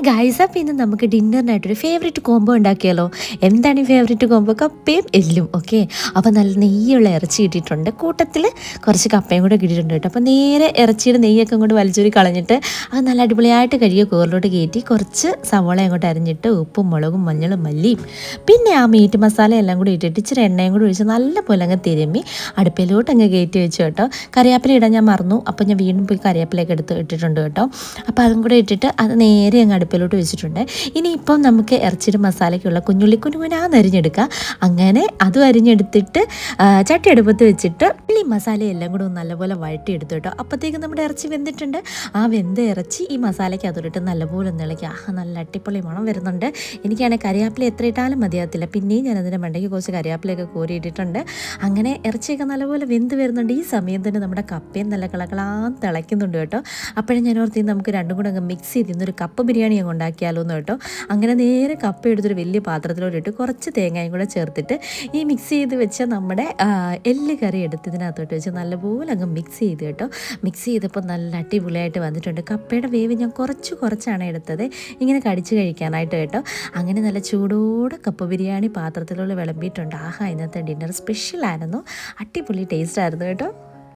Guys, അപ്പം ഇന്ന് നമുക്ക് ഡിന്നറിനായിട്ടൊരു ഫേവറേറ്റ് കോംബോ ഉണ്ടാക്കിയാലോ? എന്താണ് ഈ ഫേവറേറ്റ് കോംബോ? കപ്പയും എല്ലും. ഓക്കെ, അപ്പോൾ നല്ല നെയ്യുള്ള ഇറച്ചി ഇട്ടിട്ടുണ്ട്, കൂട്ടത്തിൽ കുറച്ച് കപ്പയും കൂടെ കിട്ടിയിട്ടുണ്ട് കേട്ടോ. അപ്പോൾ നേരെ ഇറച്ചിയുടെ നെയ്യൊക്കെ കൊണ്ട് വലിച്ചൂരി കളഞ്ഞിട്ട് അത് നല്ല അടിപൊളിയായിട്ട് കഴുകിയ കൂറിലോട്ട് കയറ്റി കുറച്ച് സവോള അങ്ങോട്ട് അരിഞ്ഞിട്ട് ഉപ്പും മുളകും മഞ്ഞളും മല്ലിയും പിന്നെ ആ മീറ്റ് മസാല എല്ലാം കൂടി ഇട്ടിട്ട് ഇച്ചിരി എണ്ണയും കൂടി ഒഴിച്ച് നല്ല പോലെ അങ്ങ് തിരുമ്മി അടുപ്പിലോട്ട് അങ്ങ് കയറ്റി വെച്ചു കേട്ടോ. കറിവേപ്പില ഇടാൻ ഞാൻ മറന്നു, അപ്പോൾ ഞാൻ വീണ്ടും പോയി കറിവേപ്പിലയൊക്കെ എടുത്ത് ഇട്ടിട്ടുണ്ട് കേട്ടോ. അപ്പോൾ അതും കൂടെ ഇട്ടിട്ട് അത് നേരെ അങ്ങ് അടുപ്പിലോട്ട് വെച്ചിട്ടുണ്ട്. ഇനിയിപ്പം നമുക്ക് ഇറച്ചിയുടെ മസാലയ്ക്കുള്ള കുഞ്ഞുള്ളി കുനുകുനാന്ന് അരിഞ്ഞെടുക്കുക. അങ്ങനെ അതും അരിഞ്ഞെടുത്തിട്ട് ചട്ടി അടുപ്പത്ത് വെച്ചിട്ട് ഈ മസാല എല്ലാം കൂടെ ഒന്ന് നല്ലപോലെ വഴട്ടിയെടുത്തു കേട്ടോ. അപ്പോഴത്തേക്കും നമ്മുടെ ഇറച്ചി വെന്തിട്ടുണ്ട്. ആ വെന്ത ഇറച്ചി ഈ മസാലയ്ക്ക് അതോട്ട് നല്ലപോലെ ഒന്ന് ഇളക്കി നല്ല അട്ടിപ്പൊളി മണം വരുന്നുണ്ട്. എനിക്കാണെങ്കിൽ കറിവേപ്പില എത്ര ഇട്ടാലും മതിയാകത്തില്ല. പിന്നെയും ഞാനതിൻ്റെ മണ്ടയ്ക്ക് കുറച്ച് കറിവേപ്പിലയൊക്കെ കോരിയിട്ടിട്ടുണ്ട്. അങ്ങനെ ഇറച്ചിയൊക്കെ നല്ലപോലെ വെന്ത് വരുന്നുണ്ട്. ഈ സമയം തന്നെ നമ്മുടെ കപ്പയും നല്ല കളകളാൻ തിളയ്ക്കുന്നുണ്ട് കേട്ടോ. അപ്പോഴും ഞാൻ ഓർത്തി നമുക്ക് രണ്ടും കൂടെ അങ്ങ് മിക്സ് ചെയ്ത് ഇന്നൊരു കപ്പ ബിരിയാണി അങ്ങ് ഉണ്ടാക്കിയാലോ എന്ന് കേട്ടോ. അങ്ങനെ നേരെ കപ്പ എടുത്തൊരു വലിയ പാത്രത്തിലോട്ട് ഇട്ട് കുറച്ച് തേങ്ങയും കൂടെ ചേർത്തിട്ട് ഈ മിക്സ് ചെയ്ത് വെച്ച നമ്മുടെ എല്ല് കറി എടുത്ത് ഇതിനകത്തോട്ട് വെച്ച് നല്ലപോലെ അങ്ങ് മിക്സ് ചെയ്ത് കേട്ടോ. മിക്സ് ചെയ്തപ്പോൾ നല്ല അടിപൊളിയായിട്ട് വന്നിട്ടുണ്ട്. കപ്പയുടെ വേവ് ഞാൻ കുറച്ചാണ് എടുത്തത്, ഇങ്ങനെ കടിച്ച് കഴിക്കാനായിട്ട് കേട്ടോ. അങ്ങനെ നല്ല ചൂടോടെ കപ്പ ബിരിയാണി പാത്രത്തിലുള്ള വിളമ്പിയിട്ടുണ്ട്. ആഹാ, ഇന്നത്തെ ഡിന്നർ സ്പെഷ്യലായിരുന്നു, അടിപൊളി ടേസ്റ്റ് ആയിരുന്നു കേട്ടോ.